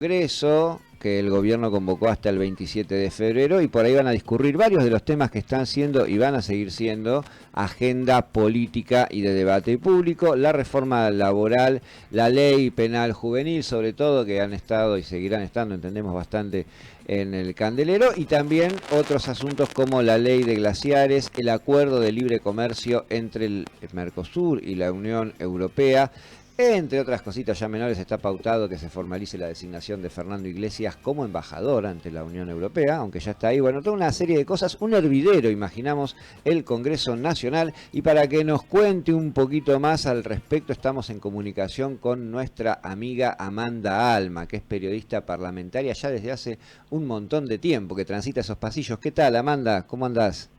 Congreso que el gobierno convocó hasta el 27 de febrero y por ahí van a discurrir varios de los temas que están siendo y van a seguir siendo agenda política y de debate público, la reforma laboral, la ley penal juvenil, sobre todo, que han estado y seguirán estando, entendemos, bastante en el candelero, y también otros asuntos como la ley de glaciares, el acuerdo de libre comercio entre el Mercosur y la Unión Europea. Entre otras cositas ya menores, está pautado que se formalice la designación de Fernando Iglesias como embajador ante la Unión Europea, aunque ya está ahí. Bueno, toda una serie de cosas, un hervidero, imaginamos, el Congreso Nacional. Y para que nos cuente un poquito más al respecto, estamos en comunicación con nuestra amiga Amanda Alma, que es periodista parlamentaria ya desde hace un montón de tiempo, que transita esos pasillos. ¿Qué tal, Amanda? ¿Cómo andás?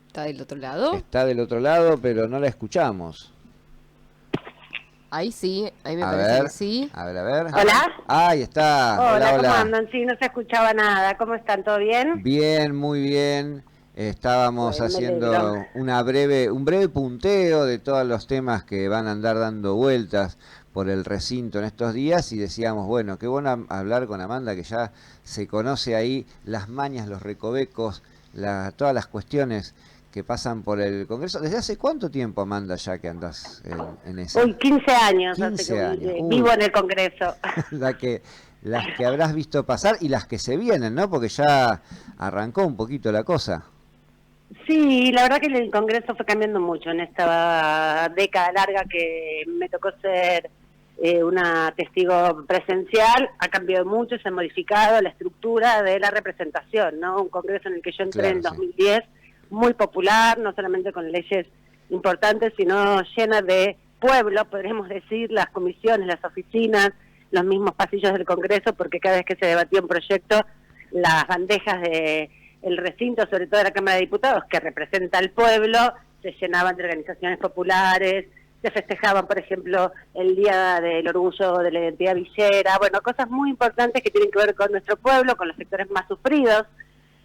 ¿Está del otro lado? Está del otro lado, pero no la escuchamos. Ahí sí, ahí me A parece ver, que sí. a ver. ¿Hola? Ahí está. Hola, ¿cómo Hola. andan? Sí, no se escuchaba nada. ¿Cómo están? ¿Todo bien? Bien, muy bien. Estábamos Bueno, me alegro. haciendo un breve punteo de todos los temas que van a andar dando vueltas por el recinto en estos días y decíamos, bueno, qué bueno hablar con Amanda, que ya se conoce ahí las mañas, los recovecos, todas las cuestiones que pasan por el Congreso. ¿Desde hace cuánto tiempo, Amanda, ya que andas en eso? Uy, 15 años 15 hace que años. vivo en el Congreso. Las que habrás visto pasar y las que se vienen, ¿no? Porque ya arrancó un poquito la cosa. Sí, la verdad que el Congreso fue cambiando mucho en esta década larga que me tocó ser una testigo presencial. Ha cambiado mucho, se ha modificado la estructura de la representación, ¿no? Un Congreso en el que yo entré en 2010, muy popular, no solamente con leyes importantes, sino llena de pueblo, podríamos decir, las comisiones, las oficinas, los mismos pasillos del Congreso, porque cada vez que se debatía un proyecto, las bandejas de el recinto, sobre todo de la Cámara de Diputados, que representa al pueblo, se llenaban de organizaciones populares, se festejaban, por ejemplo, el Día del Orgullo de la Identidad Villera, bueno, cosas muy importantes que tienen que ver con nuestro pueblo, con los sectores más sufridos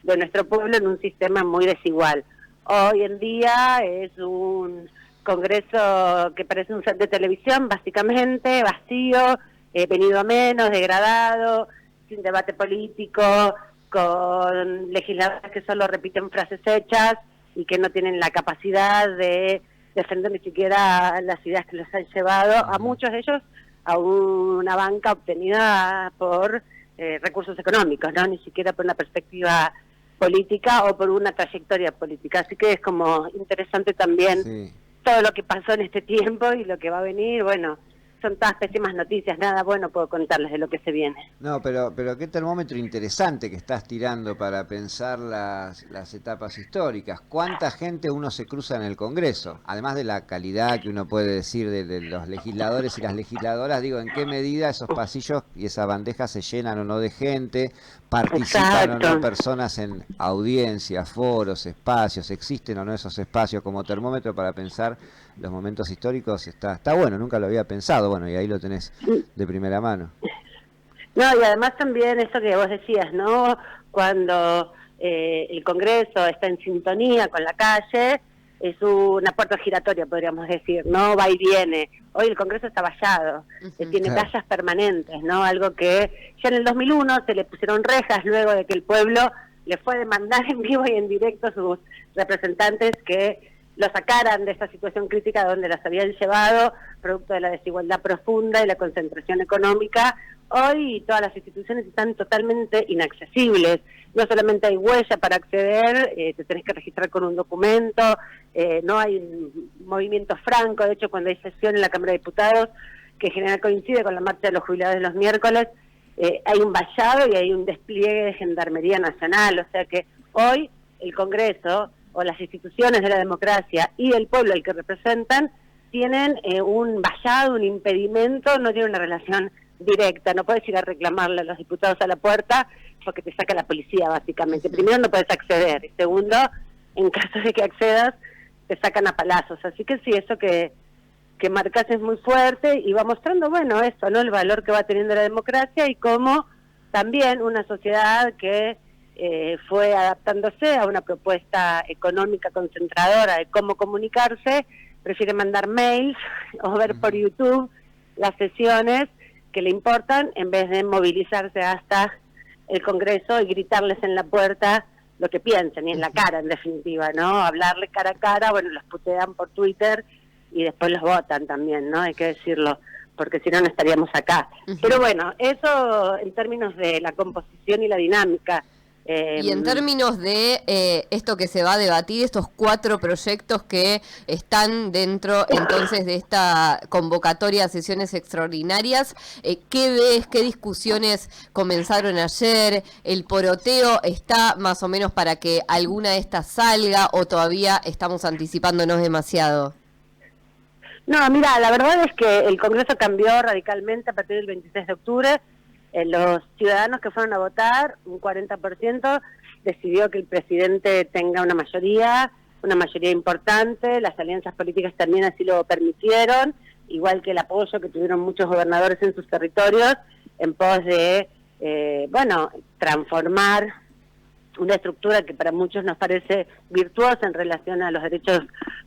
de nuestro pueblo en un sistema muy desigual. Hoy en día es un Congreso que parece un set de televisión, básicamente, vacío, venido a menos, degradado, sin debate político, con legisladores que solo repiten frases hechas y que no tienen la capacidad de defender ni siquiera las ideas que los han llevado, a muchos de ellos, a una banca obtenida por recursos económicos, ¿no? Ni siquiera por una perspectiva política o por una trayectoria política. Así que es como interesante también todo lo que pasó en este tiempo y lo que va a venir. Bueno, son todas pésimas noticias, nada bueno puedo contarles de lo que se viene. No, pero qué termómetro interesante que estás tirando para pensar las etapas históricas. ¿Cuánta gente uno se cruza en el Congreso? Además de la calidad que uno puede decir de los legisladores y las legisladoras, digo, ¿en qué medida esos pasillos y esas bandejas se llenan o no de gente? ¿Participan o no personas en audiencias, foros, espacios? ¿Existen o no esos espacios como termómetro para pensar los momentos históricos? Está bueno, nunca lo había pensado, bueno, y ahí lo tenés de primera mano. No, y además también eso que vos decías, ¿no? Cuando el Congreso está en sintonía con la calle, es una puerta giratoria, podríamos decir, ¿no? Va y viene. Hoy el Congreso está vallado, tiene vallas permanentes, ¿no? Algo que ya en el 2001 se le pusieron rejas luego de que el pueblo le fue a demandar en vivo y en directo a sus representantes que lo sacaran de esta situación crítica donde las habían llevado, producto de la desigualdad profunda y la concentración económica. Hoy todas las instituciones están totalmente inaccesibles. No solamente hay huella para acceder, te tenés que registrar con un documento, no hay un movimiento franco. De hecho, cuando hay sesión en la Cámara de Diputados, que en general coincide con la marcha de los jubilados de los miércoles, hay un vallado y hay un despliegue de Gendarmería Nacional. O sea que hoy el Congreso o las instituciones de la democracia y el pueblo al que representan tienen un vallado, un impedimento, no tienen una relación directa. No puedes ir a reclamarle a los diputados a la puerta porque te saca la policía, básicamente. Primero, no puedes acceder, y segundo, en caso de que accedas, te sacan a palazos. Así que sí, eso que marcas es muy fuerte y va mostrando, bueno, eso, ¿no? El valor que va teniendo la democracia y cómo también una sociedad que fue adaptándose a una propuesta económica concentradora de cómo comunicarse, prefiere mandar mails o ver por YouTube las sesiones que le importan en vez de movilizarse hasta el Congreso y gritarles en la puerta lo que piensen, y en la cara en definitiva, ¿no? Hablarle cara a cara, bueno, los putean por Twitter y después los votan también, ¿no? Hay que decirlo, porque si no, no estaríamos acá. Pero bueno, eso en términos de la composición y la dinámica. Y en términos de esto que se va a debatir, estos 4 proyectos que están dentro entonces de esta convocatoria a sesiones extraordinarias, ¿qué ves? ¿Qué discusiones comenzaron ayer? ¿El poroteo está más o menos para que alguna de estas salga o todavía estamos anticipándonos demasiado? No, mira, la verdad es que el Congreso cambió radicalmente a partir del 26 de octubre. Los ciudadanos que fueron a votar, un 40%, decidió que el presidente tenga una mayoría importante, las alianzas políticas también así lo permitieron, igual que el apoyo que tuvieron muchos gobernadores en sus territorios, en pos de, transformar una estructura que para muchos nos parece virtuosa en relación a los derechos,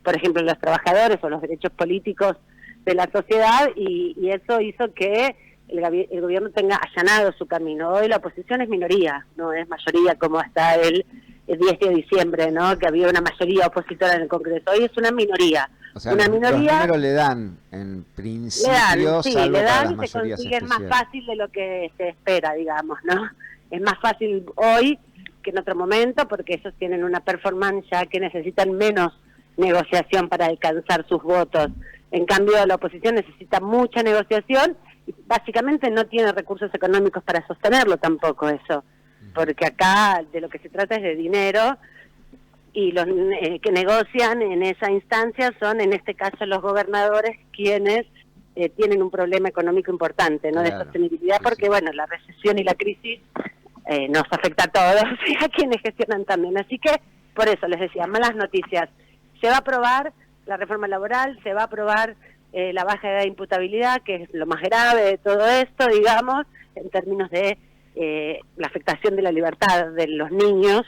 por ejemplo, de los trabajadores o los derechos políticos de la sociedad, y eso hizo que el gobierno tenga allanado su camino. Hoy la oposición es minoría, no es mayoría como hasta el 10 de diciembre, ¿no? Que había una mayoría opositora en el Congreso. Hoy es una minoría. O sea, una minoría, los números le dan, en principio, le dan y se consiguen más fácil de lo que se espera, digamos, ¿no? Es más fácil hoy que en otro momento, porque ellos tienen una performance ya que necesitan menos negociación para alcanzar sus votos. En cambio, la oposición necesita mucha negociación y básicamente no tiene recursos económicos para sostenerlo tampoco eso, porque acá de lo que se trata es de dinero, y los que negocian en esa instancia son, en este caso, los gobernadores quienes tienen un problema económico importante, ¿no? Claro. De sostenibilidad, porque bueno, la recesión y la crisis nos afecta a todos y a quienes gestionan también. Así que, por eso les decía, malas noticias. Se va a aprobar la reforma laboral, se va a aprobar la baja de imputabilidad, que es lo más grave de todo esto, digamos, en términos de la afectación de la libertad de los niños,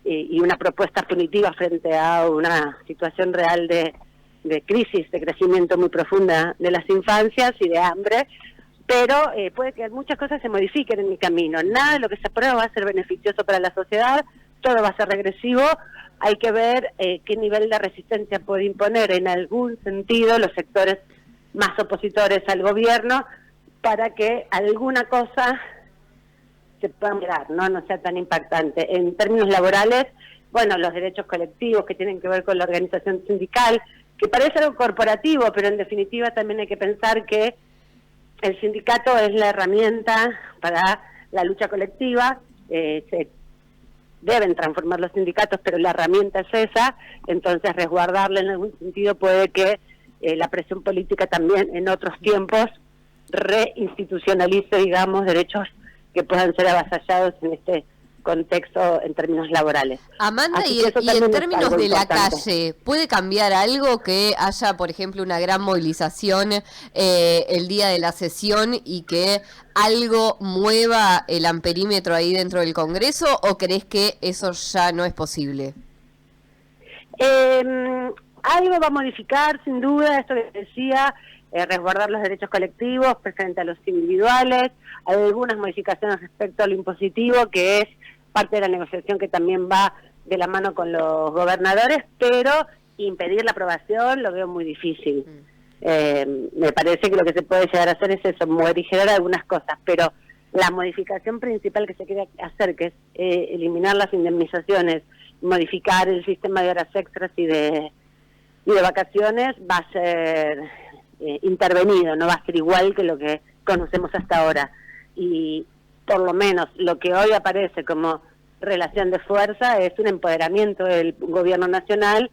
y una propuesta punitiva frente a una situación real de crisis, de crecimiento muy profunda de las infancias y de hambre, pero puede que muchas cosas se modifiquen en el camino. Nada de lo que se aprueba va a ser beneficioso para la sociedad, todo va a ser regresivo. Hay que ver qué nivel de resistencia puede imponer en algún sentido los sectores más opositores al gobierno para que alguna cosa se pueda mirar, no sea tan impactante. En términos laborales, bueno, los derechos colectivos que tienen que ver con la organización sindical, que parece algo corporativo, pero en definitiva también hay que pensar que el sindicato es la herramienta para la lucha colectiva. Se deben transformar los sindicatos, pero la herramienta es esa, entonces resguardarla en algún sentido puede que la presión política también en otros tiempos reinstitucionalice, digamos, derechos que puedan ser avasallados en este contexto en términos laborales. Amanda, y en términos de la calle, ¿puede cambiar algo que haya, por ejemplo, una gran movilización el día de la sesión y que algo mueva el amperímetro ahí dentro del Congreso, o crees que eso ya no es posible? Algo va a modificar, sin duda, esto que decía, resguardar los derechos colectivos frente a los individuales, algunas modificaciones respecto a lo impositivo, que es parte de la negociación que también va de la mano con los gobernadores, pero impedir la aprobación lo veo muy difícil. Me parece que lo que se puede llegar a hacer es eso, modificar algunas cosas, pero la modificación principal que se quiere hacer, que es eliminar las indemnizaciones, modificar el sistema de horas extras y de vacaciones, va a ser intervenido, no va a ser igual que lo que conocemos hasta ahora. Y por lo menos lo que hoy aparece como relación de fuerza es un empoderamiento del gobierno nacional.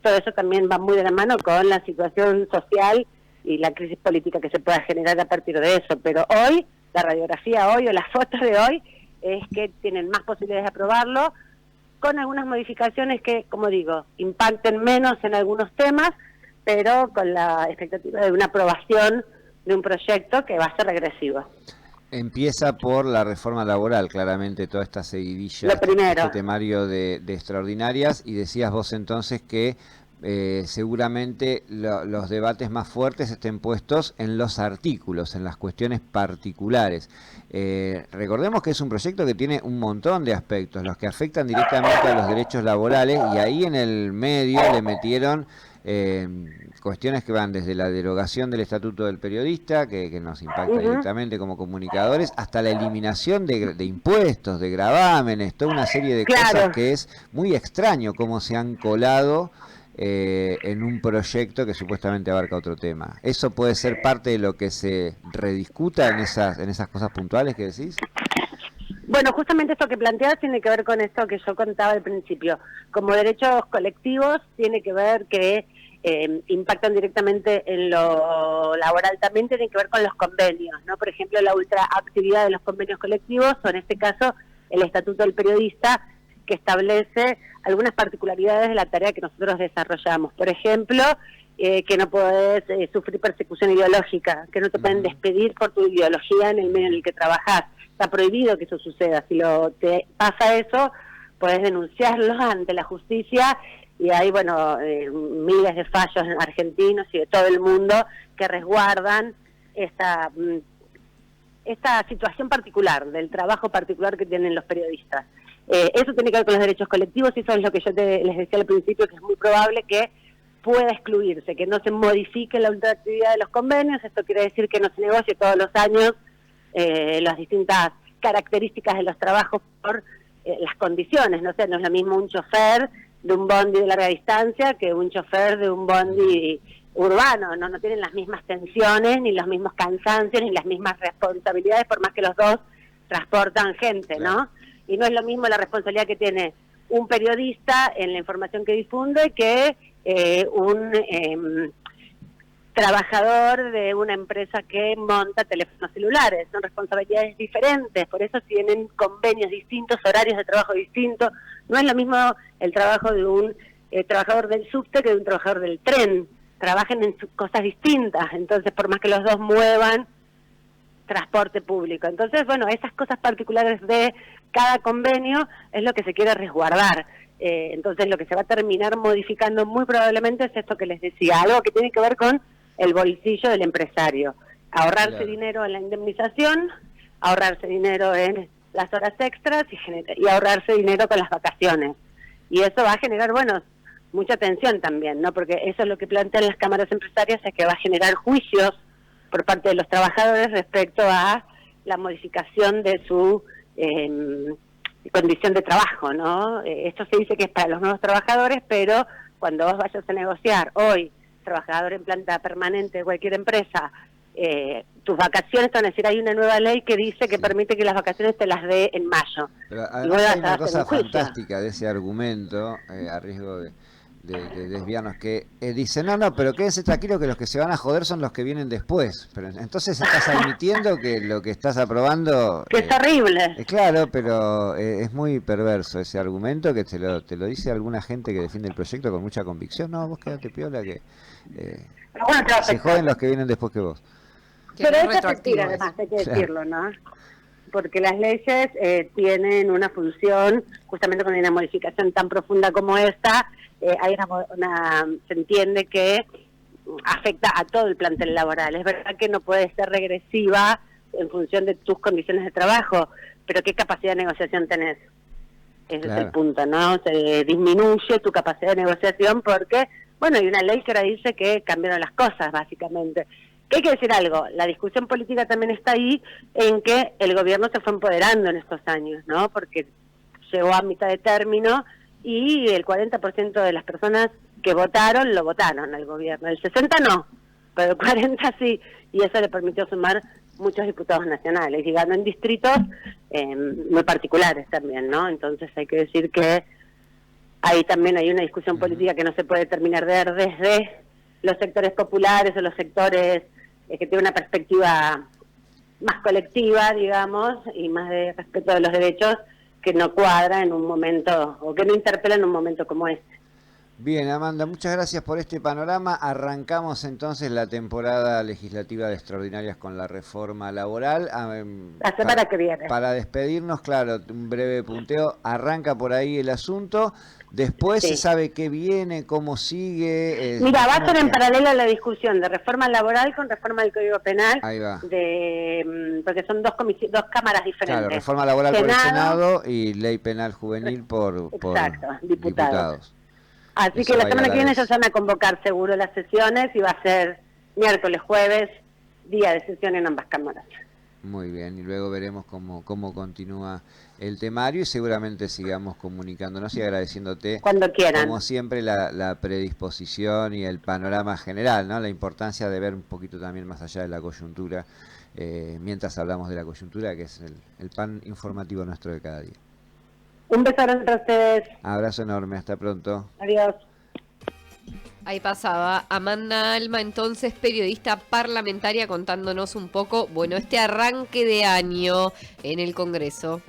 Todo eso también va muy de la mano con la situación social y la crisis política que se pueda generar a partir de eso. Pero hoy, la radiografía hoy o las fotos de hoy es que tienen más posibilidades de aprobarlo, con algunas modificaciones que, como digo, impacten menos en algunos temas, pero con la expectativa de una aprobación de un proyecto que va a ser regresivo. Empieza por la reforma laboral, claramente, toda esta seguidilla, este temario de extraordinarias, y decías vos entonces que seguramente los debates más fuertes estén puestos en los artículos, en las cuestiones particulares. Recordemos que es un proyecto que tiene un montón de aspectos, los que afectan directamente a los derechos laborales, y ahí en el medio le metieron cuestiones que van desde la derogación del Estatuto del Periodista, que nos impacta directamente como comunicadores, hasta la eliminación de impuestos, de gravámenes, toda una serie de cosas que es muy extraño cómo se han colado en un proyecto que supuestamente abarca otro tema. ¿Eso puede ser parte de lo que se rediscuta en esas cosas puntuales que decís? Bueno, justamente esto que planteas tiene que ver con esto que yo contaba al principio. Como derechos colectivos tiene que ver que impactan directamente en lo laboral, también tienen que ver con los convenios, ¿no? Por ejemplo, la ultraactividad de los convenios colectivos, o en este caso el Estatuto del Periodista, que establece algunas particularidades de la tarea que nosotros desarrollamos. Por ejemplo, que no podés sufrir persecución ideológica, que no te pueden despedir por tu ideología en el medio en el que trabajás. Está prohibido que eso suceda. Si te pasa eso, podés denunciarlo ante la justicia, y hay, bueno, miles de fallos argentinos y de todo el mundo que resguardan esta situación particular, del trabajo particular que tienen los periodistas. Eso tiene que ver con los derechos colectivos, y eso es lo que yo les decía al principio, que es muy probable que pueda excluirse, que no se modifique la ultraactividad de los convenios. Esto quiere decir que no se negocie todos los años las distintas características de los trabajos por las condiciones. No sé, no es lo mismo un chofer de un bondi de larga distancia que un chofer de un bondi urbano, no tienen las mismas tensiones, ni los mismos cansancios, ni las mismas responsabilidades, por más que los dos transportan gente, ¿no? Y no es lo mismo la responsabilidad que tiene un periodista en la información que difunde que un trabajador de una empresa que monta teléfonos celulares. Son responsabilidades diferentes, por eso tienen convenios distintos, horarios de trabajo distintos. No es lo mismo el trabajo de un trabajador del subte que de un trabajador del tren. Trabajan en cosas distintas, entonces por más que los dos muevan transporte público. Entonces, bueno, esas cosas particulares de cada convenio es lo que se quiere resguardar. Entonces, lo que se va a terminar modificando muy probablemente es esto que les decía, algo que tiene que ver con el bolsillo del empresario. Ahorrarse dinero en la indemnización, ahorrarse dinero en las horas extras y ahorrarse dinero con las vacaciones. Y eso va a generar, bueno, mucha tensión también, ¿no? Porque eso es lo que plantean las cámaras empresarias, es que va a generar juicios por parte de los trabajadores respecto a la modificación de su condición de trabajo, ¿no? Esto se dice que es para los nuevos trabajadores, pero cuando vos vayas a negociar hoy, trabajador en planta permanente de cualquier empresa, tus vacaciones, te van a decir, hay una nueva ley que dice que permite que las vacaciones te las dé en mayo. Pero además hay una cosa fantástica de ese argumento, a riesgo de desviarnos, que dice, no, pero quédense tranquilos que los que se van a joder son los que vienen después. Pero entonces estás admitiendo que lo que estás aprobando... Que es horrible. Claro, pero es muy perverso ese argumento, que te lo dice alguna gente que defiende el proyecto con mucha convicción. No, vos quédate piola, que se joden los que vienen después que vos. Pero es mentira, además, hay que decirlo, ¿no? Porque las leyes tienen una función, justamente con una modificación tan profunda como esta, hay se entiende que afecta a todo el plantel laboral. Es verdad que no puede ser regresiva en función de tus condiciones de trabajo, pero ¿qué capacidad de negociación tenés? Ese es el punto, ¿no? Se disminuye tu capacidad de negociación porque, bueno, hay una ley que ahora dice que cambiaron las cosas, básicamente. Que hay que decir algo, la discusión política también está ahí en que el gobierno se fue empoderando en estos años, ¿no? Porque llegó a mitad de término y el 40% de las personas que votaron, lo votaron al gobierno. El 60% no, pero el 40% sí, y eso le permitió sumar muchos diputados nacionales, y ganó en distritos muy particulares también, ¿no? Entonces hay que decir que ahí también hay una discusión política que no se puede terminar de ver desde los sectores populares o los sectores que tienen una perspectiva más colectiva, digamos, y más de respeto de los derechos, que no cuadra en un momento, o que no interpela en un momento como este. Bien, Amanda, muchas gracias por este panorama. Arrancamos entonces la temporada legislativa de extraordinarias con la reforma laboral. La semana que viene. Para despedirnos, claro, un breve punteo. Arranca por ahí el asunto. Después Sí. se sabe qué viene, cómo sigue. Mira, va a ser en paralelo la discusión de reforma laboral con reforma del Código Penal, Ahí va. Porque son dos cámaras diferentes. Claro, reforma laboral por el Senado y ley penal juvenil por Exacto, diputados. diputados. Así Eso que la va a ir semana a la que viene vez. ellos van a convocar seguro las sesiones y va a ser miércoles, jueves, día de sesión en ambas cámaras. Muy bien, y luego veremos cómo continúa el temario y seguramente sigamos comunicándonos y agradeciéndote, Cuando quieran. como siempre, la predisposición y el panorama general, ¿no? La importancia de ver un poquito también más allá de la coyuntura, mientras hablamos de la coyuntura, que es el pan informativo nuestro de cada día. Un beso grande para ustedes. Abrazo enorme, hasta pronto. Adiós. Ahí pasaba Amanda Alma, entonces periodista parlamentaria, contándonos un poco, bueno, este arranque de año en el Congreso.